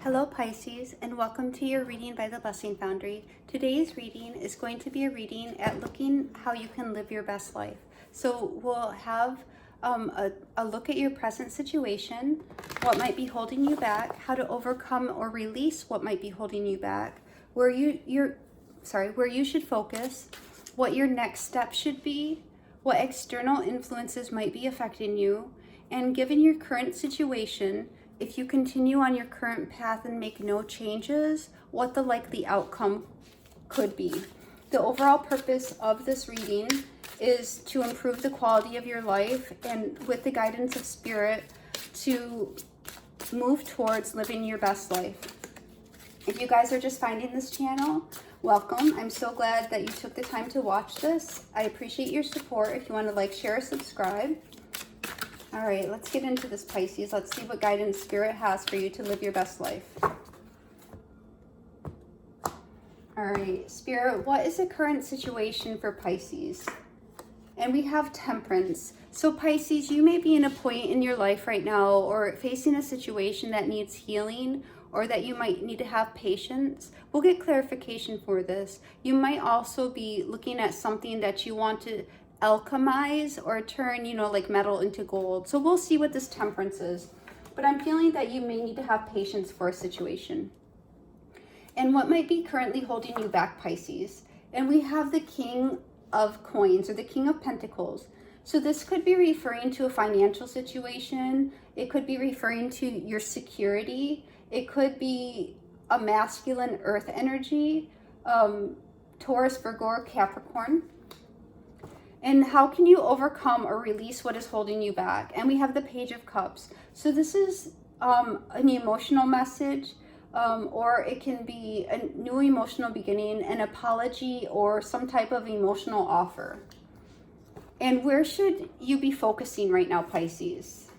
Hello Pisces, and welcome to your reading by the Blessing Foundry. Today's reading is going to be a reading at looking how you can live your best life. So we'll have a look at your present situation, what might be holding you back, how to overcome or release what might be holding you back, where you should focus, what your next step should be, what external influences might be affecting you, and given your current situation, if you continue on your current path and make no changes, what the likely outcome could be. The overall purpose of this reading is to improve the quality of your life and with the guidance of spirit to move towards living your best life. If you guys are just finding this channel, welcome. I'm so glad that you took the time to watch this. I appreciate your support. If you want to like, share, or subscribe. All right, let's get into this, Pisces. Let's see what guidance Spirit has for you to live your best life. All right, Spirit, what is the current situation for Pisces? And we have Temperance. So Pisces, you may be in a point in your life right now or facing a situation that needs healing or that you might need to have patience. We'll get clarification for this. You might also be looking at something that you want to alchemize or turn, like metal into gold. So we'll see what this Temperance is. But I'm feeling that you may need to have patience for a situation. And what might be currently holding you back, Pisces? And we have the King of Coins or the King of Pentacles. So this could be referring to a financial situation. It could be referring to your security. It could be a masculine earth energy, Taurus, Virgo, or Capricorn. And how can you overcome or release what is holding you back? And we have the Page of Cups. So this is an emotional message, or it can be a new emotional beginning, an apology, or some type of emotional offer. And where should you be focusing right now, Pisces?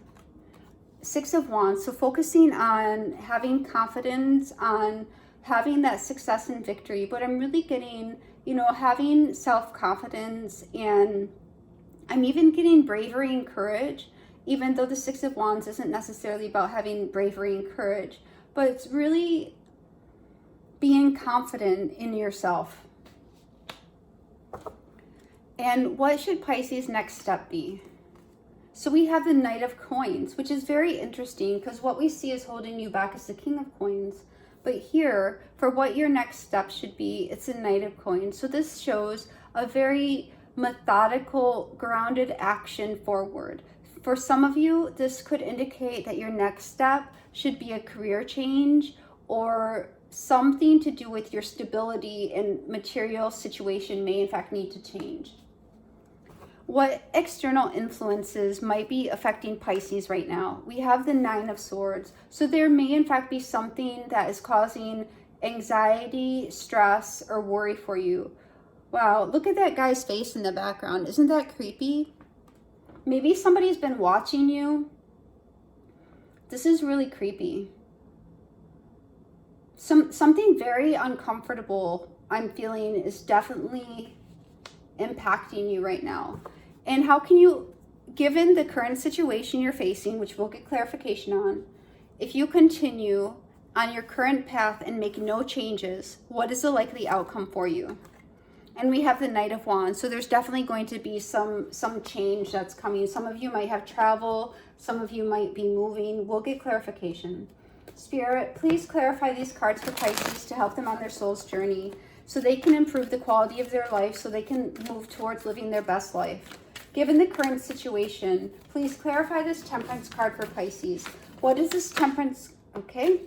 Six of Wands. So focusing on having confidence, on having that success and victory. But I'm really getting, having self-confidence, and I'm even getting bravery and courage, even though the Six of Wands isn't necessarily about having bravery and courage, but it's really being confident in yourself. And what should Pisces' next step be? So we have the Knight of Coins, which is very interesting because what we see is holding you back is the King of Coins. But here, for what your next step should be, it's a Knight of Coins. So this shows a very methodical, grounded action forward. For some of you, this could indicate that your next step should be a career change or something to do with your stability and material situation may in fact need to change. What external influences might be affecting Pisces right now? We have the Nine of Swords. So there may in fact be something that is causing anxiety, stress, or worry for you. Wow, look at that guy's face in the background. Isn't that creepy? Maybe somebody's been watching you. This is really creepy. Something very uncomfortable I'm feeling is definitely impacting you right now. And how can you, given the current situation you're facing, which we'll get clarification on, if you continue on your current path and make no changes, what is the likely outcome for you? And we have the Knight of Wands. So there's definitely going to be some change that's coming. Some of you might have travel. Some of you might be moving. We'll get clarification. Spirit, please clarify these cards for Pisces to help them on their soul's journey so they can improve the quality of their life, so they can move towards living their best life. Given the current situation, please clarify this Temperance card for Pisces. What is this Temperance? Okay.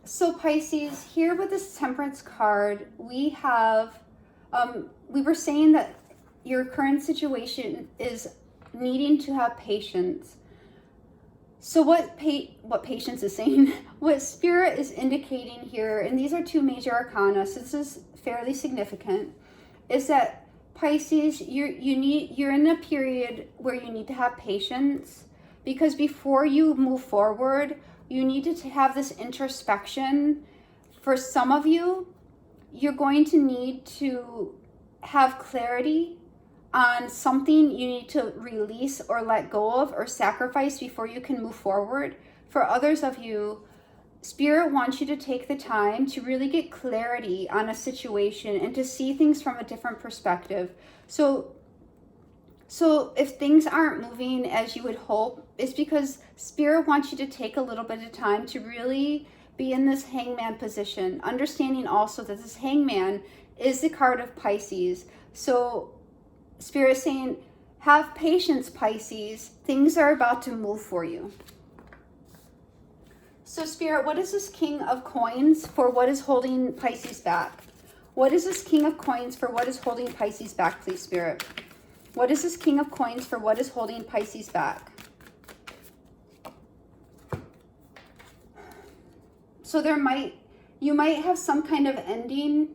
So Pisces, here with this Temperance card, we have, we were saying that your current situation is needing to have patience. So what patience is saying, what Spirit is indicating here, and these are two major arcana, so this is fairly significant, is that Pisces, you're in a period where you need to have patience, because before you move forward, you need to have this introspection. For some of you, you're going to need to have clarity on something you need to release or let go of or sacrifice before you can move forward. For others of you, Spirit wants you to take the time to really get clarity on a situation and to see things from a different perspective. So if things aren't moving as you would hope, it's because Spirit wants you to take a little bit of time to really be in this hangman position, understanding also that this hangman is the card of Pisces. So Spirit is saying, have patience, Pisces. Things are about to move for you. So Spirit, what is this King of Coins for what is holding Pisces back? What is this King of Coins for what is holding Pisces back, please, Spirit? What is this King of Coins for what is holding Pisces back? So you might have some kind of ending.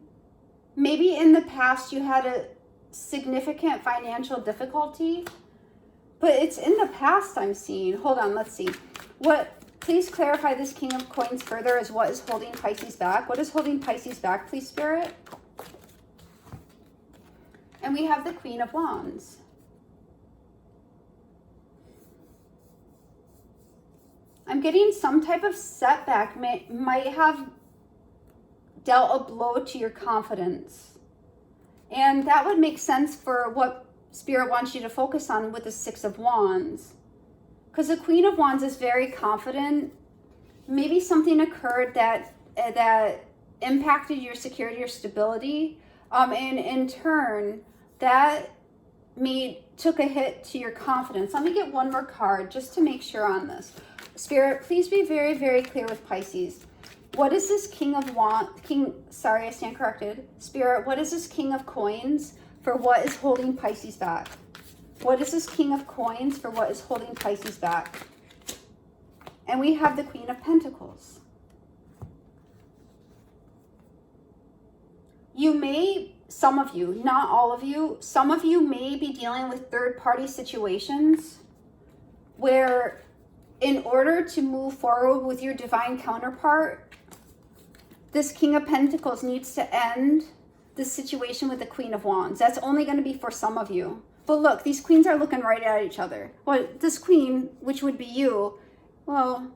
Maybe in the past you had a significant financial difficulty, but it's in the past I'm seeing. Hold on, let's see. Please clarify this King of Coins further as what is holding Pisces back. What is holding Pisces back, please, Spirit? And we have the Queen of Wands. I'm getting some type of setback might have dealt a blow to your confidence. And that would make sense for what Spirit wants you to focus on with the Six of Wands. Because the Queen of Wands is very confident. Maybe something occurred that impacted your security or stability. And in turn, that took a hit to your confidence. Let me get one more card just to make sure on this. Spirit, please be very, very clear with Pisces. What is this King of Wands? Sorry, I stand corrected. Spirit, what is this King of Coins for what is holding Pisces back? What is this King of Coins for what is holding Pisces back? And we have the Queen of Pentacles. Some of you, not all of you, some of you may be dealing with third-party situations where in order to move forward with your divine counterpart, this King of Pentacles needs to end the situation with the Queen of Wands. That's only going to be for some of you. But look, these queens are looking right at each other. Well, this queen, which would be you, well,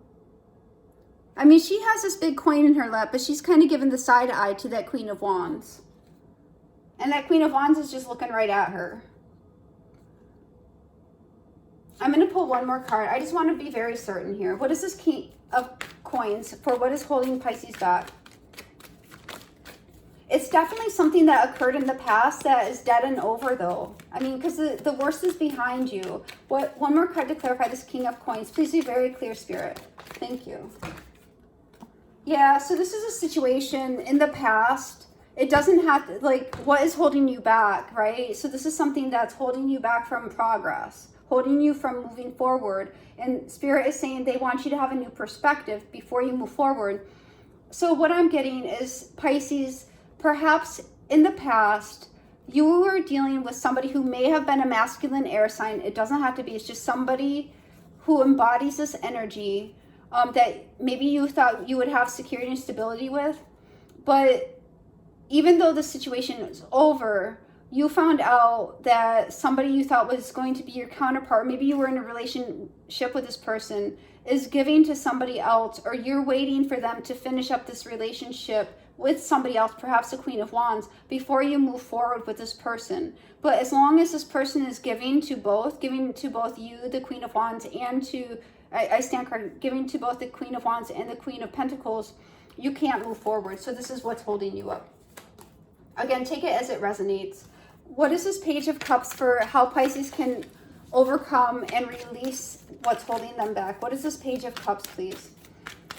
I mean, she has this big coin in her lap, but she's kind of giving the side eye to that Queen of Wands. And that Queen of Wands is just looking right at her. I'm going to pull one more card. I just want to be very certain here. What is this King of Coins for what is holding Pisces back? It's definitely something that occurred in the past that is dead and over, though. I mean, because the worst is behind you. One more card to clarify this King of Coins. Please be very clear, Spirit. Thank you. Yeah, so this is a situation in the past. It doesn't have to, like, what is holding you back, right? So this is something that's holding you back from progress, holding you from moving forward. And Spirit is saying they want you to have a new perspective before you move forward. So what I'm getting is, Pisces, perhaps in the past, you were dealing with somebody who may have been a masculine air sign. It doesn't have to be. It's just somebody who embodies this energy that maybe you thought you would have security and stability with. But even though the situation is over, you found out that somebody you thought was going to be your counterpart, maybe you were in a relationship with this person, is giving to somebody else, or you're waiting for them to finish up this relationship with somebody else, perhaps a Queen of Wands, before you move forward with this person. But as long as this person is giving to both you, the Queen of Wands, and I stand corrected, giving to both the Queen of Wands and the Queen of Pentacles, you can't move forward. So this is what's holding you up. Again, take it as it resonates. What is this Page of Cups for how Pisces can overcome and release what's holding them back? What is this Page of Cups, please?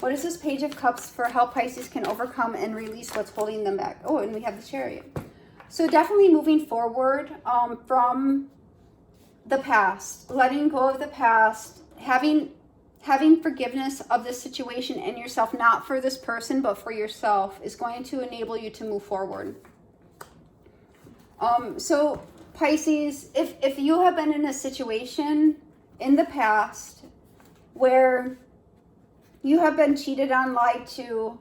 What is this Page of Cups for how Pisces can overcome and release what's holding them back? Oh, and we have the Chariot. So definitely moving forward from the past, letting go of the past, having forgiveness of this situation and yourself, not for this person, but for yourself, is going to enable you to move forward. So Pisces, if you have been in a situation in the past where you have been cheated on, lied to,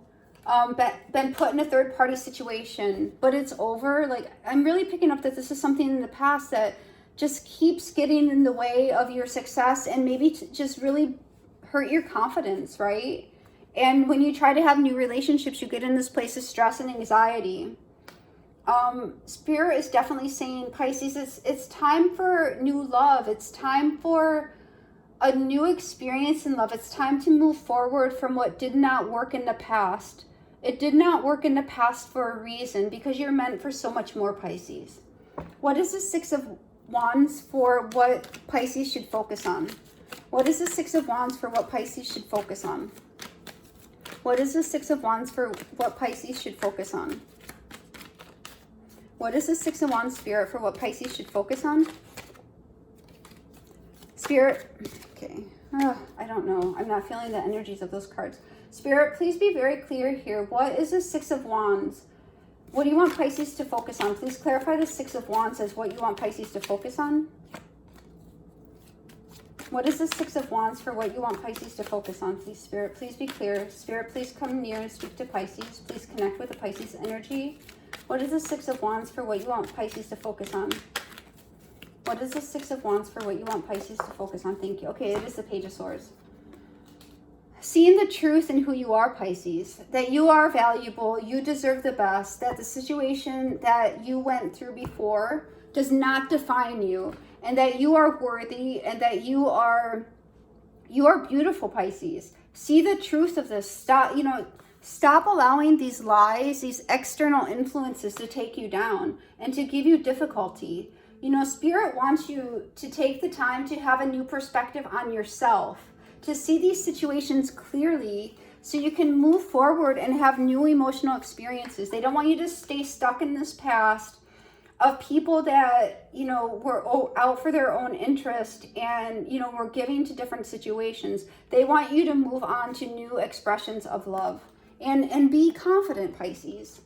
been put in a third-party situation, but it's over, like, I'm really picking up that this is something in the past that just keeps getting in the way of your success and maybe just really hurt your confidence, right? And when you try to have new relationships, you get in this place of stress and anxiety. Spirit is definitely saying, Pisces, it's time for new love. It's time for a new experience in love. It's time to move forward from what did not work in the past. It did not work in the past for a reason, because you're meant for so much more, Pisces. What is the Six of Wands for what Pisces should focus on? What is the Six of Wands for what Pisces should focus on? What is the Six of Wands for what Pisces should focus on? What is the Six of Wands, Spirit, for what Pisces should focus on? Spirit, okay, I don't know. I'm not feeling the energies of those cards. Spirit, please be very clear here. What is the Six of Wands? What do you want Pisces to focus on? Please clarify the Six of Wands as what you want Pisces to focus on. What is the Six of Wands for what you want Pisces to focus on? Please, Spirit, please be clear. Spirit, please come near and speak to Pisces. Please connect with the Pisces energy. What is the Six of Wands for what you want Pisces to focus on? What is the Six of Wands for what you want Pisces to focus on? Thank you. Okay, it is the Page of Swords. Seeing the truth in who you are, Pisces, that you are valuable, you deserve the best, that the situation that you went through before does not define you, and that you are worthy, and that you are beautiful, Pisces. See the truth of this. Stop allowing these lies, these external influences to take you down and to give you difficulty. Spirit wants you to take the time to have a new perspective on yourself, to see these situations clearly so you can move forward and have new emotional experiences. They don't want you to stay stuck in this past of people that, were out for their own interest and, were giving to different situations. They want you to move on to new expressions of love and be confident, Pisces.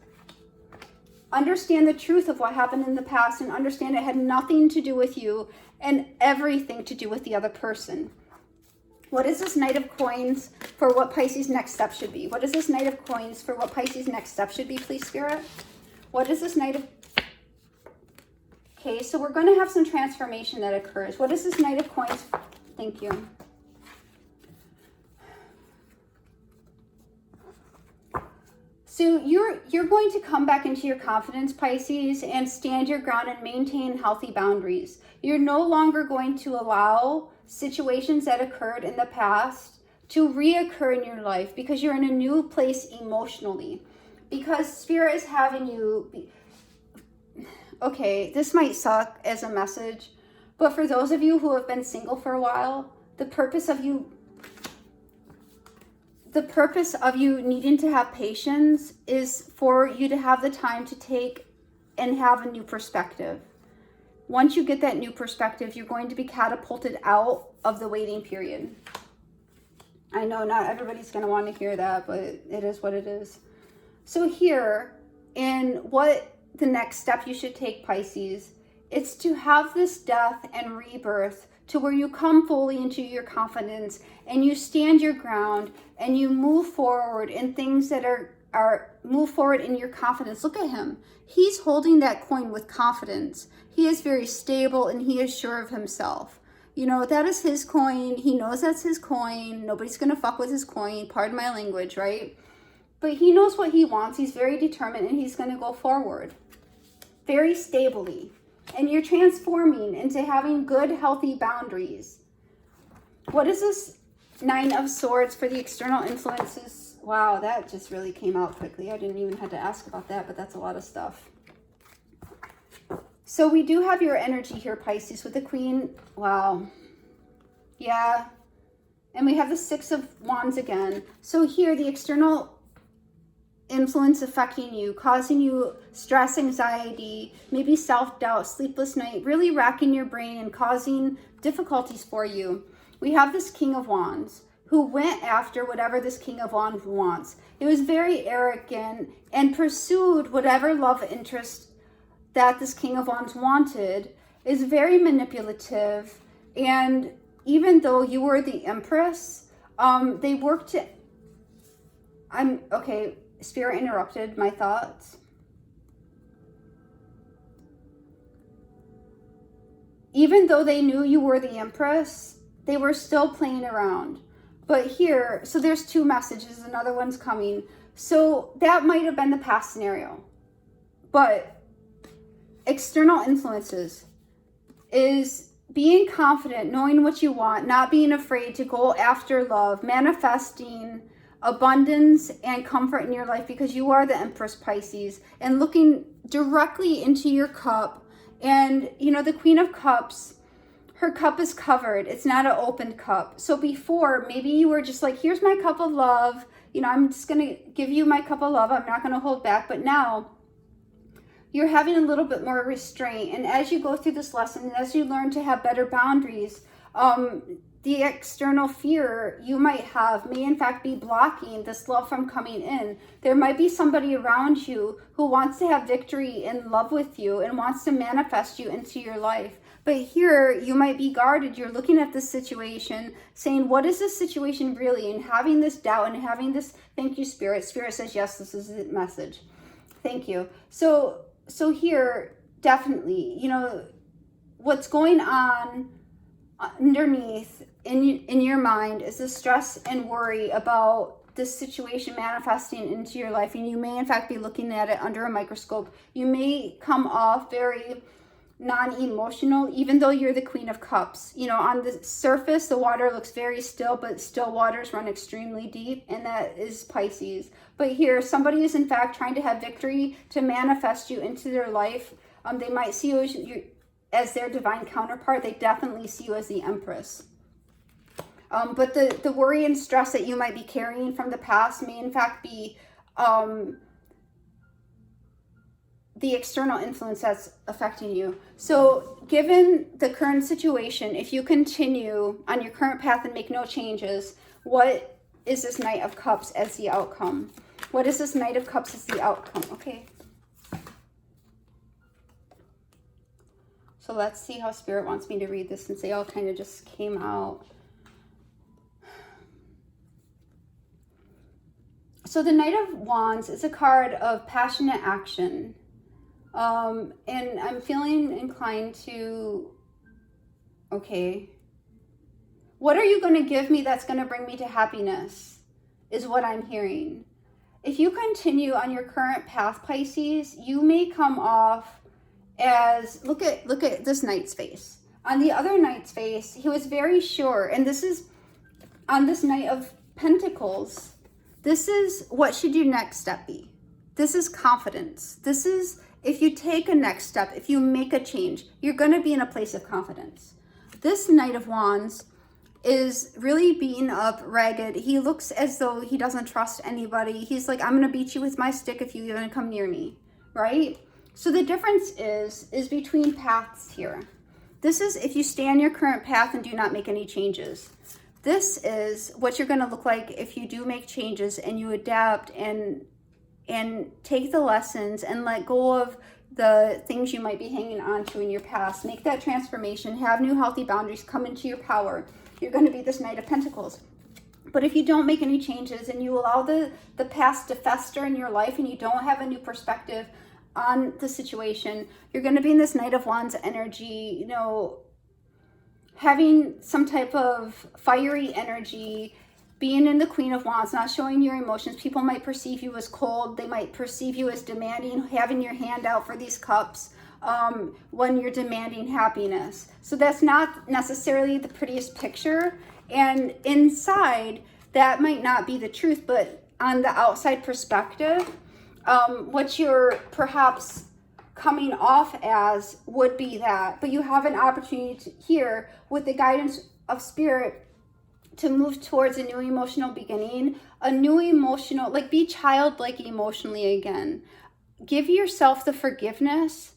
Understand the truth of what happened in the past and understand it had nothing to do with you and everything to do with the other person. What is this Knight of Coins for what Pisces' next step should be? What is this Knight of Coins for what Pisces' next step should be, please, Spirit? What is this Knight of... Okay, so we're going to have some transformation that occurs. What is this Knight of Coins? Thank you. So you're going to come back into your confidence, Pisces, and stand your ground and maintain healthy boundaries. You're no longer going to allow situations that occurred in the past to reoccur in your life because you're in a new place emotionally. Because Spirit is having you... Okay, this might suck as a message, but for those of you who have been single for a while, the purpose of you needing to have patience is for you to have the time to take and have a new perspective. Once you get that new perspective, you're going to be catapulted out of the waiting period. I know not everybody's going to want to hear that, but it is what it is. So here, in what the next step you should take, Pisces, it's to have this death and rebirth to where you come fully into your confidence and you stand your ground and you move forward in things that are move forward in your confidence. Look at him. He's holding that coin with confidence. He is very stable and he is sure of himself. That is his coin. He knows that's his coin. Nobody's going to fuck with his coin. Pardon my language, right? But he knows what he wants. He's very determined and he's going to go forward very stably. And you're transforming into having good, healthy boundaries. What is this Nine of Swords for the external influences? Wow, that just really came out quickly. I didn't even have to ask about that, but that's a lot of stuff. So we do have your energy here, Pisces, with the Queen. Wow. Yeah. And we have the Six of Wands again. So here, the external influence affecting you, causing you stress, anxiety, maybe self-doubt, sleepless night, really racking your brain and causing difficulties for you. We have this King of Wands who went after whatever this King of Wands wants. He was very arrogant and pursued whatever love interest that this King of Wands wanted, is very manipulative. And even though you were the Empress, they worked to... Okay, Spirit interrupted my thoughts. even though they knew you were the Empress, they were still playing around. But here, so there's two messages, another one's coming. So that might have been the past scenario. But external influences is being confident, knowing what you want, not being afraid to go after love, manifesting abundance and comfort in your life because you are the Empress Pisces, and looking directly into your cup. And you know, the Queen of Cups, her cup is covered. It's not an open cup. So before, maybe you were just like, here's my cup of love. You know, I'm just going to give you my cup of love. I'm not going to hold back. But now you're having a little bit more restraint. And as you go through this lesson, and as you learn to have better boundaries, the external fear you might have may in fact be blocking this love from coming in. There might be somebody around you who wants to have victory in love with you and wants to manifest you into your life. But here you might be guarded. You're looking at this situation saying, what is this situation really? And having this doubt and having this, thank you, Spirit. Spirit says, yes, this is the message. Thank you. So here, definitely, you know, what's going on underneath in your mind is the stress and worry about this situation manifesting into your life. And you may in fact be looking at it under a microscope. You may come off very non-emotional, even though you're the Queen of Cups. You know, on the surface, the water looks very still, but still waters run extremely deep, and that is Pisces. But here, somebody is in fact trying to have victory to manifest you into their life. They might see you as their divine counterpart. They definitely see you as the Empress. But the worry and stress that you might be carrying from the past may in fact be the external influence that's affecting you. So given the current situation, if you continue on your current path and make no changes, what is this Knight of Cups as the outcome? What is this Knight of Cups as the outcome? Okay. So let's see how Spirit wants me to read this, since they all kind of just came out. So the Knight of Wands is a card of passionate action. And I'm feeling inclined to, okay, what are you going to give me that's going to bring me to happiness is what I'm hearing. If you continue on your current path, Pisces, you may come off as, look at this Knight's face. On the other Knight's face, he was very sure, and this is on this Knight of Pentacles, this is what should your next step be. This is confidence. This is, if you take a next step, if you make a change, you're going to be in a place of confidence. This Knight of Wands is really beaten up, ragged. He looks as though he doesn't trust anybody. He's like, I'm going to beat you with my stick if you even come near me, right? So the difference is between paths here. This is if you stay on your current path and do not make any changes. This is what you're going to look like if you do make changes and you adapt and take the lessons and let go of the things you might be hanging on to in your past. Make that transformation, have new healthy boundaries, come into your power. You're going to be this Knight of Pentacles. But if you don't make any changes and you allow the past to fester in your life and you don't have a new perspective on the situation, you're going to be in this Knight of Wands energy, you know, having some type of fiery energy, being in the Queen of Wands, not showing your emotions. People might perceive you as cold. They might perceive you as demanding, having your hand out for these cups when you're demanding happiness. So that's not necessarily the prettiest picture. And inside, that might not be the truth, but on the outside perspective, what you're perhaps coming off as would be that. But you have an opportunity to, here with the guidance of Spirit, to move towards a new emotional beginning, a new emotional, like be childlike emotionally again. Give yourself the forgiveness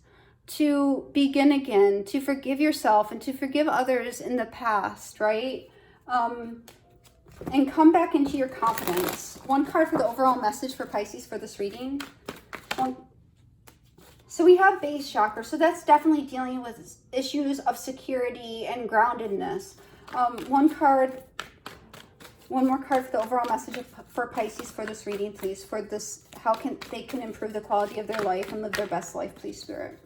to begin again, to forgive yourself and to forgive others in the past, right? And come back into your confidence. One card for the overall message for Pisces for this reading. So we have base chakra, so that's definitely dealing with issues of security and groundedness. One more card for the overall message for Pisces for this reading, please. For this, how they can improve the quality of their life and live their best life, please, Spirit.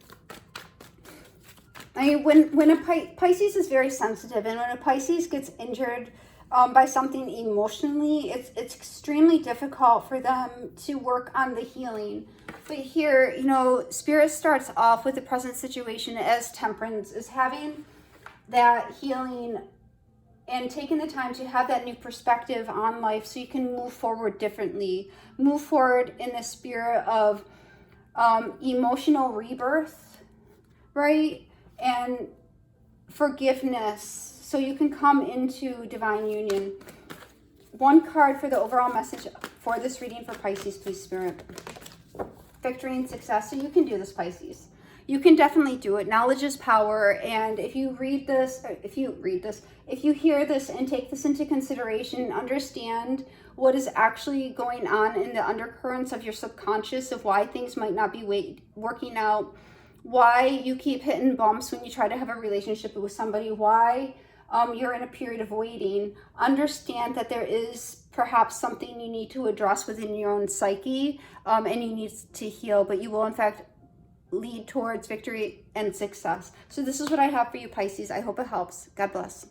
I mean, when a Pisces is very sensitive, and when a Pisces gets injured by something emotionally, it's extremely difficult for them to work on the healing. But here, you know, Spirit starts off with the present situation as Temperance, is having that healing and taking the time to have that new perspective on life so you can move forward differently. Move forward in the spirit of emotional rebirth, right? And forgiveness, so you can come into divine union. One card for the overall message for this reading for Pisces, please, Spirit. Victory and success. So you can do this, Pisces. You can definitely do it. Knowledge is power. And if you read this, if you hear this and take this into consideration and understand what is actually going on in the undercurrents of your subconscious of why things might not be working out, why you keep hitting bumps when you try to have a relationship with somebody, why you're in a period of waiting, understand that there is perhaps something you need to address within your own psyche, and you need to heal, but you will in fact lead towards victory and success. So this is what I have for you, Pisces. I hope it helps. God bless.